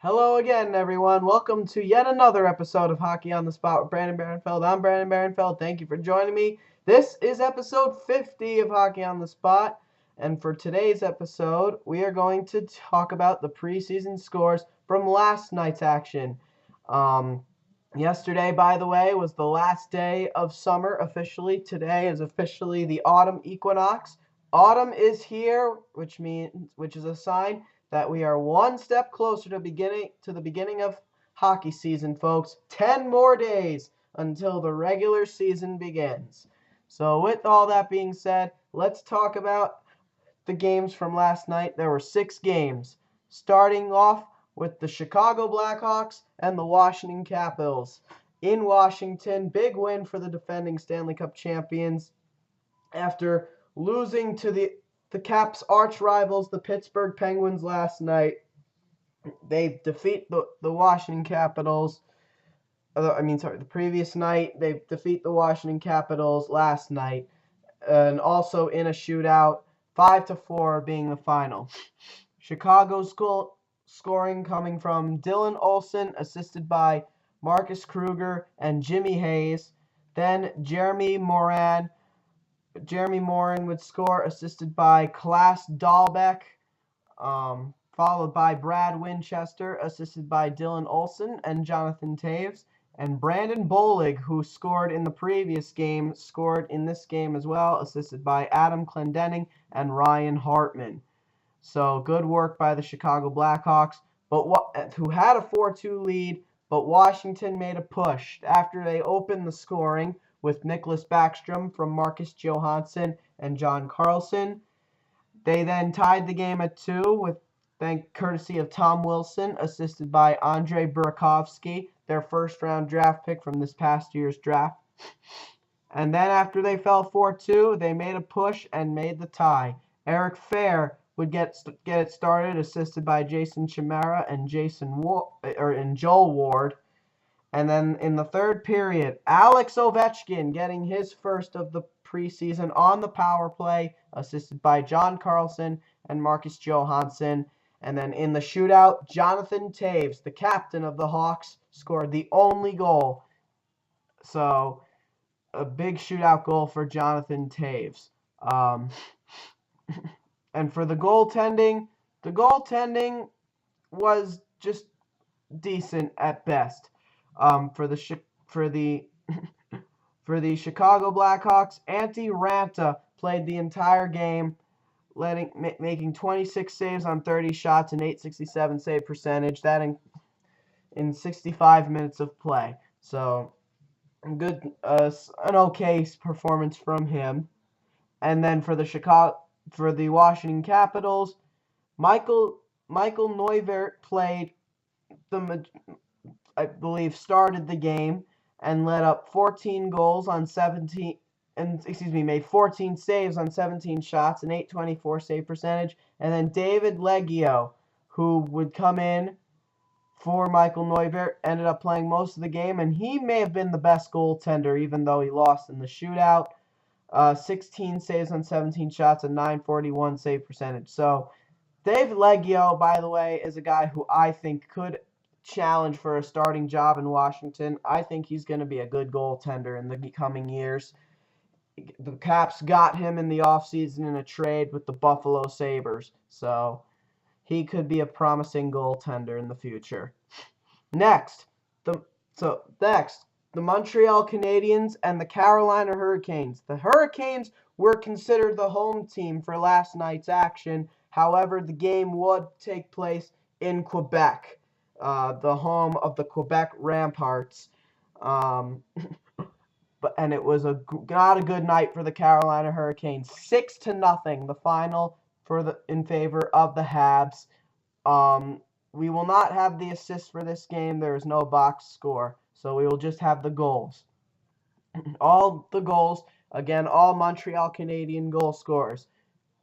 Hello again, everyone. Welcome to yet another episode of Hockey on the Spot with Brandon Barenfeld. I'm Brandon Barenfeld. Thank you for joining me. This is episode 50 of Hockey on the Spot. And for today's episode, we are going to talk about the preseason scores from last night's action. Yesterday, by the way, was the last day of summer officially. Today is officially the autumn equinox. Autumn is here, which is a sign that we are one step closer to the beginning of hockey season, folks. 10 more days until the regular season begins. So with all that being said, let's talk about the games from last night. There were 6 games, starting off with the Chicago Blackhawks and the Washington Capitals. In Washington, big win for the defending Stanley Cup champions after losing to the Caps' arch rivals, the Pittsburgh Penguins, last night. They defeat the Washington Capitals. The previous night. They defeat the Washington Capitals last night. And also in a shootout, 5-4 being the final. Chicago's scoring coming from Dylan Olsen, assisted by Marcus Kruger and Jimmy Hayes. Then Jeremy Morin would score, assisted by Klaas Dahlbeck, followed by Brad Winchester, assisted by Dylan Olsen and Jonathan Toews. And Brandon Bollig, who scored in the previous game, scored in this game as well, assisted by Adam Clendenning and Ryan Hartman. So good work by the Chicago Blackhawks, who had a 4-2 lead, but Washington made a push after they opened the scoring with Nicholas Backstrom from Marcus Johansson and John Carlson. They then tied the game at 2 courtesy of Tom Wilson, assisted by Andrei Burakovsky, their first-round draft pick from this past year's draft. And then after they fell 4-2, they made a push and made the tie. Eric Fair would get it started, assisted by Jason Chimera and Joel Ward. And then in the third period, Alex Ovechkin getting his first of the preseason on the power play, assisted by John Carlson and Marcus Johansson. And then in the shootout, Jonathan Toews, the captain of the Hawks, scored the only goal. So a big shootout goal for Jonathan Toews. And for the goaltending was just decent at best. For the Chicago Blackhawks, Antti Ranta played the entire game, making 26 saves on 30 shots and .867 save percentage. That in 65 minutes of play. So good, an okay performance from him. And then for the Washington Capitals, Michael Neuvirth played started the game and led up 14 goals on 17 made 14 saves on 17 shots and .824 save percentage. And then David Leggio, who would come in for Michael Neuvirth, ended up playing most of the game, and he may have been the best goaltender, even though he lost in the shootout. 16 saves on 17 shots and .941 save percentage. So David Leggio, by the way, is a guy who I think could challenge for a starting job in Washington. I think he's going to be a good goaltender in the coming years. The Caps got him in the offseason in a trade with the Buffalo Sabres, so he could be a promising goaltender in the future. Next, the Montreal Canadiens and the Carolina Hurricanes. The Hurricanes were considered the home team for last night's action. However, the game would take place in Quebec, the home of the Quebec Ramparts. And it was not a good night for the Carolina Hurricanes. 6-0, the final in favor of the Habs. We will not have the assists for this game. There is no box score, so we will just have the goals. All the goals, again, all Montreal Canadian goal scorers: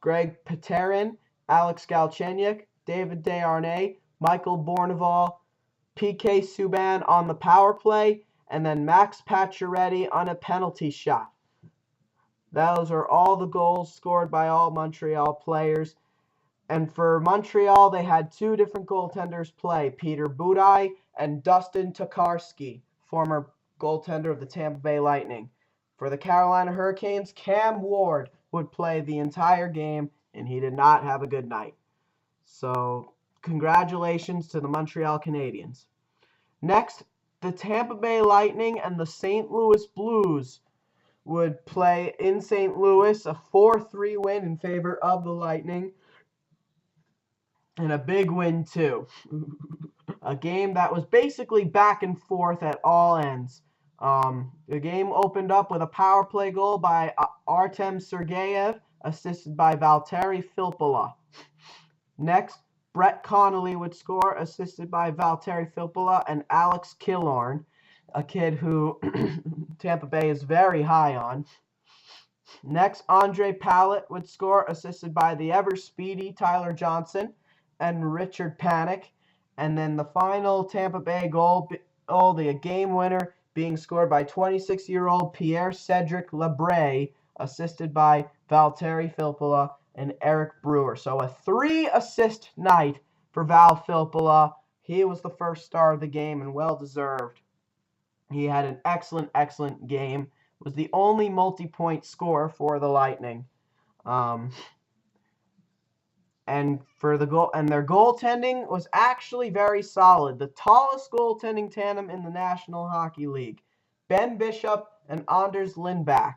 Greg Pateryn, Alex Galchenyuk, David Desharnais, Michael Bournival, PK Subban on the power play, and then Max Pacioretty on a penalty shot. Those are all the goals scored by all Montreal players. And for Montreal, they had two different goaltenders play, Peter Budaj and Dustin Tokarski, former goaltender of the Tampa Bay Lightning. For the Carolina Hurricanes, Cam Ward would play the entire game, and he did not have a good night. So, congratulations to the Montreal Canadiens. Next, the Tampa Bay Lightning and the St. Louis Blues would play in St. Louis, a 4-3 win in favor of the Lightning, and a big win too. A game that was basically back and forth at all ends. The game opened up with a power play goal by Artem Sergeyev, assisted by Valtteri Filppula. Next, Brett Connolly would score, assisted by Valtteri Filppula and Alex Killorn, a kid who Tampa Bay is very high on. Next, Andre Palat would score, assisted by the ever-speedy Tyler Johnson and Richard Panik. And then the final Tampa Bay goal, the game winner, being scored by 26-year-old Pierre-Cedric Labré, assisted by Valtteri Filppula and Eric Brewer. So a 3-assist night for Val Filppula. He was the first star of the game and well-deserved. He had an excellent, excellent game. Was the only multi-point scorer for the Lightning. And for the goal, and their goaltending was actually very solid. The tallest goaltending tandem in the National Hockey League, Ben Bishop and Anders Lindback.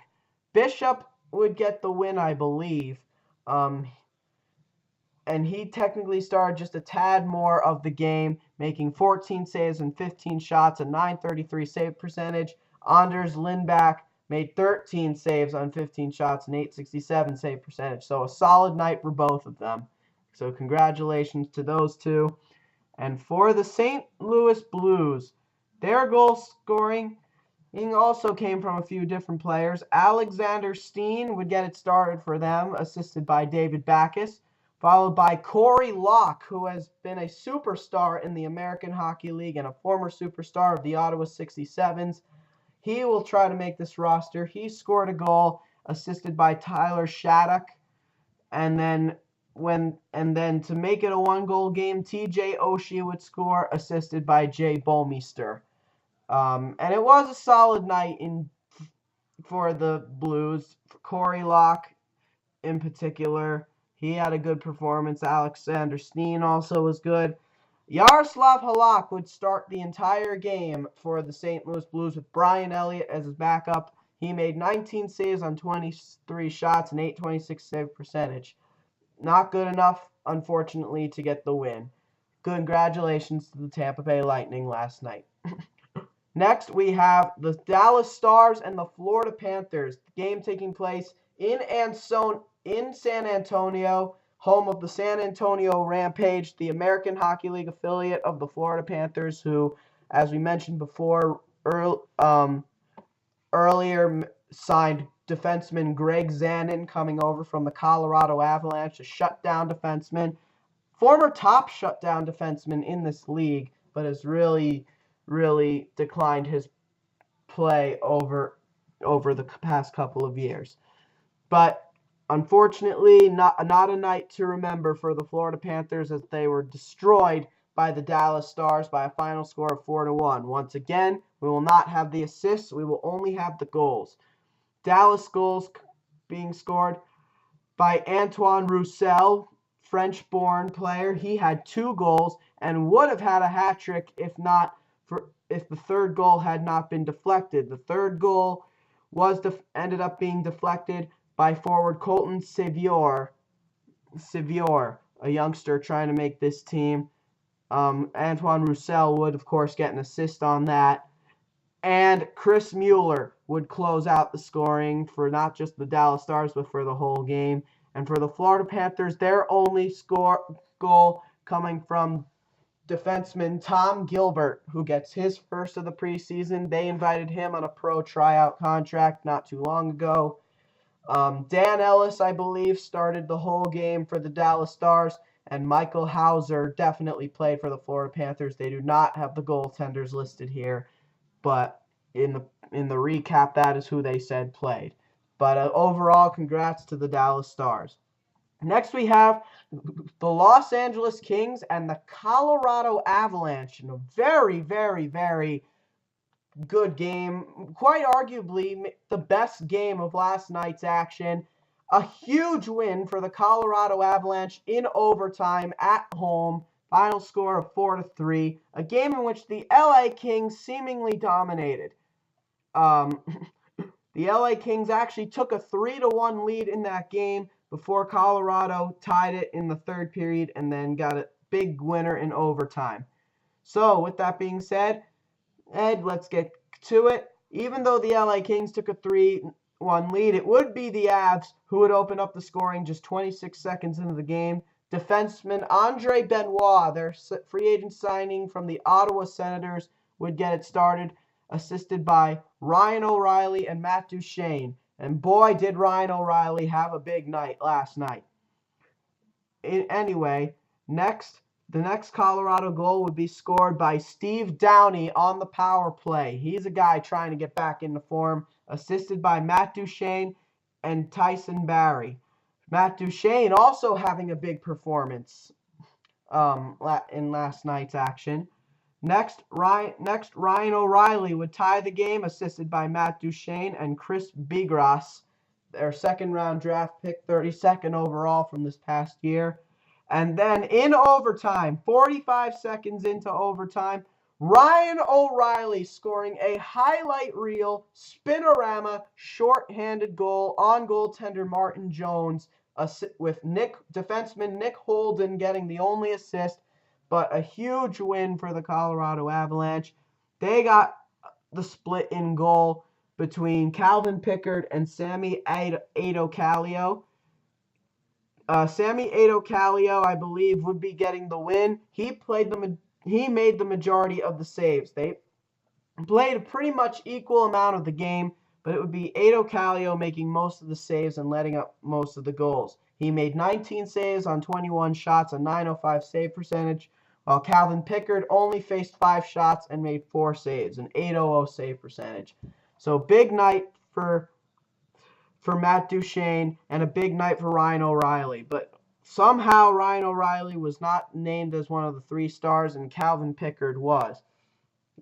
Bishop would get the win, I believe, and he technically started just a tad more of the game, making 14 saves and 15 shots, a .933 save percentage. Anders Lindback made 13 saves on 15 shots and .867 save percentage. So a solid night for both of them. So congratulations to those two. And for the St. Louis Blues, their goal scoring also came from a few different players. Alexander Steen would get it started for them, assisted by David Backes, followed by Corey Locke, who has been a superstar in the American Hockey League and a former superstar of the Ottawa 67s. He will try to make this roster. He scored a goal, assisted by Tyler Shattuck. And then to make it a one-goal game, TJ Oshie would score, assisted by Jay Bomeister. And it was a solid night for the Blues. For Corey Locke, in particular, he had a good performance. Alexander Steen also was good. Yaroslav Halak would start the entire game for the St. Louis Blues with Brian Elliott as his backup. He made 19 saves on 23 shots and .826 save percentage. Not good enough, unfortunately, to get the win. Congratulations to the Tampa Bay Lightning last night. Next, we have the Dallas Stars and the Florida Panthers. The game taking place in San Antonio, home of the San Antonio Rampage, the American Hockey League affiliate of the Florida Panthers, who, as we mentioned before, earlier signed defenseman Greg Zanin coming over from the Colorado Avalanche, a shutdown defenseman, former top shutdown defenseman in this league, but has really declined his play over the past couple of years. But unfortunately, not a night to remember for the Florida Panthers, as they were destroyed by the Dallas Stars by a final score of 4-1. Once again, we will not have the assists. We will only have the goals. Dallas goals being scored by Antoine Roussel, French-born player. He had 2 goals and would have had a hat trick if the third goal had not been deflected. The third goal ended up being deflected by forward Colton Sevior, a youngster trying to make this team. Antoine Roussel would, of course, get an assist on that. And Chris Mueller would close out the scoring for not just the Dallas Stars, but for the whole game. And for the Florida Panthers, their only goal coming from defenseman Tom Gilbert, who gets his first of the preseason. They invited him on a pro tryout contract not too long ago. Dan Ellis, I believe, started the whole game for the Dallas Stars, and Michael Hauser definitely played for the Florida Panthers. They do not have the goaltenders listed here, but in the recap, that is who they said played. But overall, congrats to the Dallas Stars. Next, we have the Los Angeles Kings and the Colorado Avalanche in a very, very, very good game. Quite arguably the best game of last night's action. A huge win for the Colorado Avalanche in overtime at home. Final score of 4-3. A game in which the LA Kings seemingly dominated. Um, the LA Kings actually took a 3-1 lead in that game before Colorado tied it in the third period and then got a big winner in overtime. So, with that being said, Ed, let's get to it. Even though the LA Kings took a 3-1 lead, it would be the Avs who would open up the scoring just 26 seconds into the game. Defenseman Andre Benoit, their free agent signing from the Ottawa Senators, would get it started, assisted by Ryan O'Reilly and Matt Duchene. And boy, did Ryan O'Reilly have a big night last night. Anyway, the next Colorado goal would be scored by Steve Downey on the power play. He's a guy trying to get back into form, assisted by Matt Duchene and Tyson Barrie. Matt Duchene also having a big performance in last night's action. Next, Ryan O'Reilly would tie the game, assisted by Matt Duchene and Chris Bigras, their second-round draft pick, 32nd overall from this past year. And then in overtime, 45 seconds into overtime, Ryan O'Reilly scoring a highlight reel, spinorama, short-handed goal on goaltender Martin Jones, with defenseman Nick Holden getting the only assist, but a huge win for the Colorado Avalanche. They got the split in goal between Calvin Pickard and Sammy Aito-Kallio. Sammy Aito-Kallio, I believe, would be getting the win. He made the majority of the saves. They played a pretty much equal amount of the game, but it would be Aito-Kallio making most of the saves and letting up most of the goals. He made 19 saves on 21 shots, a .905 save percentage, while Calvin Pickard only faced 5 shots and made 4 saves, an .800 save percentage. So big night for Matt Duchene and a big night for Ryan O'Reilly. But somehow Ryan O'Reilly was not named as one of the 3 stars and Calvin Pickard was,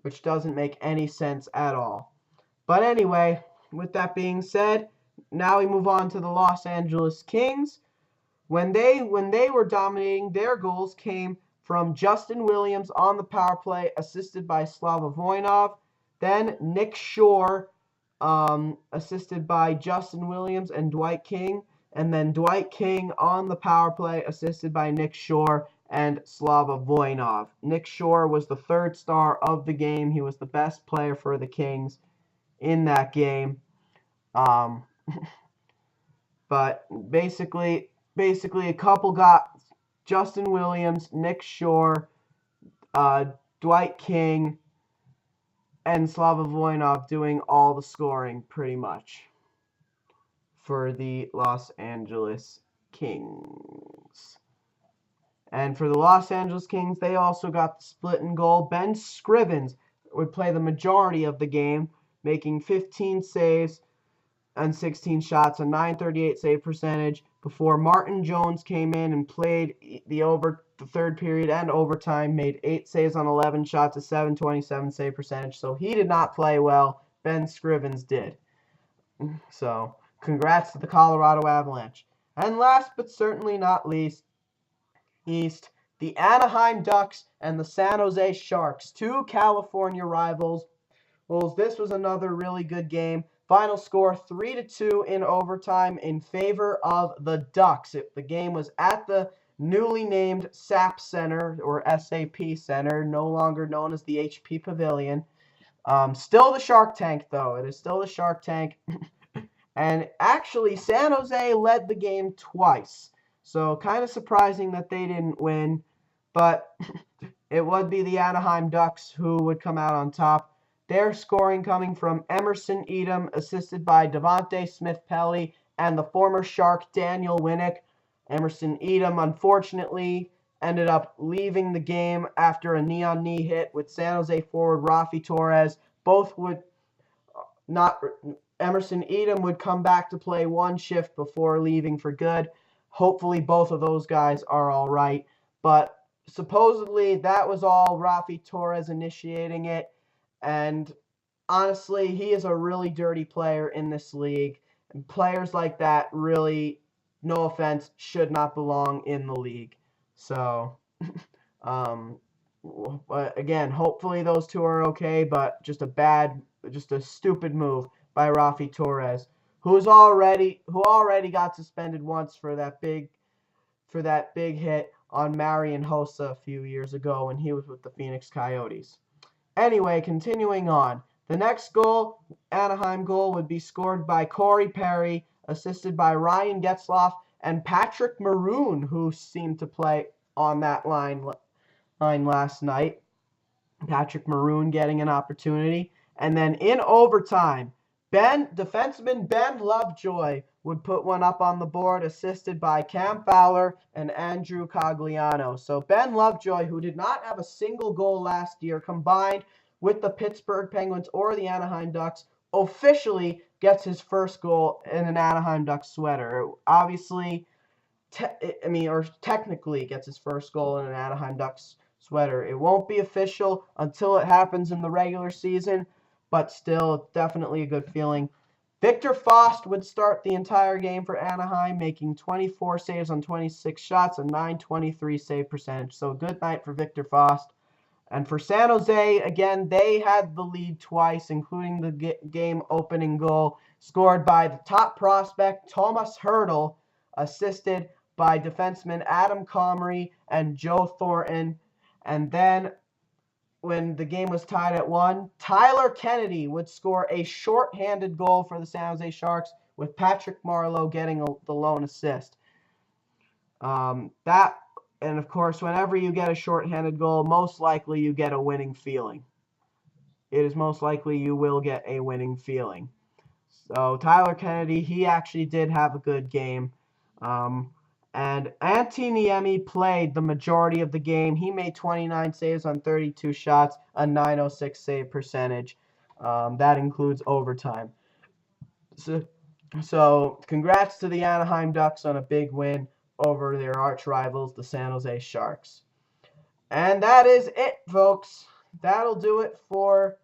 which doesn't make any sense at all. But anyway, with that being said, now we move on to the Los Angeles Kings. When they were dominating, their goals came from Justin Williams on the power play, assisted by Slava Voinov. Then Nick Shore, assisted by Justin Williams and Dwight King. And then Dwight King on the power play, assisted by Nick Shore and Slava Voinov. Nick Shore was the 3rd star of the game. He was the best player for the Kings in that game. But basically a couple got Justin Williams, Nick Shore, Dwight King, and Slava Voinov doing all the scoring pretty much for the Los Angeles Kings. And for the Los Angeles Kings, they also got the split in goal. Ben Scrivens would play the majority of the game, making 15 saves and 16 shots, a .938 save percentage, before Martin Jones came in and played the third period and overtime, made 8 saves on 11 shots, a .727 save percentage. So he did not play well. Ben Scrivens did. So congrats to the Colorado Avalanche. And last but certainly not least, the Anaheim Ducks and the San Jose Sharks, 2 California rivals. Well, this was another really good game. Final score 3-2 in overtime in favor of the Ducks. The game was at the newly named SAP Center, or SAP Center, no longer known as the HP Pavilion. Still the Shark Tank, though. It is still the Shark Tank. And actually, San Jose led the game twice. So kind of surprising that they didn't win. But it would be the Anaheim Ducks who would come out on top. Their scoring coming from Emerson Edom, assisted by Devontae Smith-Pelly and the former Shark Daniel Winnick. Emerson Edom, unfortunately, ended up leaving the game after a knee-on-knee hit with San Jose forward Rafi Torres. Emerson Edom would come back to play 1 shift before leaving for good. Hopefully both of those guys are all right. But supposedly that was all Rafi Torres initiating it. And honestly, he is a really dirty player in this league. And players like that really, no offense, should not belong in the league. So, um, but again, hopefully those two are okay. But just a stupid move by Rafi Torres, who already got suspended once for that big hit on Marian Hossa a few years ago when he was with the Phoenix Coyotes. Anyway, continuing on. The next goal, Anaheim goal, would be scored by Corey Perry, assisted by Ryan Getzlaf and Patrick Maroon, who seemed to play on that line last night. Patrick Maroon getting an opportunity. And then in overtime, defenseman Ben Lovejoy would put one up on the board, assisted by Cam Fowler and Andrew Cogliano. So Ben Lovejoy, who did not have a single goal last year, combined with the Pittsburgh Penguins or the Anaheim Ducks, officially gets his first goal in an Anaheim Ducks sweater. Obviously, technically gets his first goal in an Anaheim Ducks sweater. It won't be official until it happens in the regular season, but still, definitely a good feeling. Victor Faust would start the entire game for Anaheim, making 24 saves on 26 shots, a .923 save percentage. So, good night for Victor Faust. And for San Jose, again, they had the lead twice, including the game opening goal scored by the top prospect, Thomas Hertl, assisted by defensemen Adam Comrie and Joe Thornton. And then when the game was tied at 1, Tyler Kennedy would score a shorthanded goal for the San Jose Sharks, with Patrick Marleau getting the lone assist. And of course, whenever you get a shorthanded goal, most likely you get a winning feeling. It is most likely you will get a winning feeling. So Tyler Kennedy, he actually did have a good game. And Antti Niemi played the majority of the game. He made 29 saves on 32 shots, a .906 save percentage. That includes overtime. So congrats to the Anaheim Ducks on a big win over their arch rivals, the San Jose Sharks. And that is it, folks. That'll do it for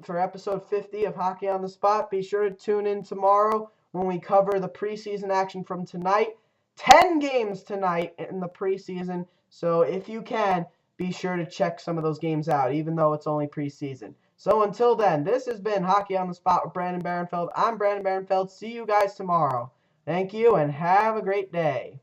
for episode 50 of Hockey on the Spot. Be sure to tune in tomorrow when we cover the preseason action from tonight. 10 games tonight in the preseason. So if you can, be sure to check some of those games out, even though it's only preseason. So until then, this has been Hockey on the Spot with Brandon Barenfeld. I'm Brandon Barenfeld. See you guys tomorrow. Thank you, and have a great day.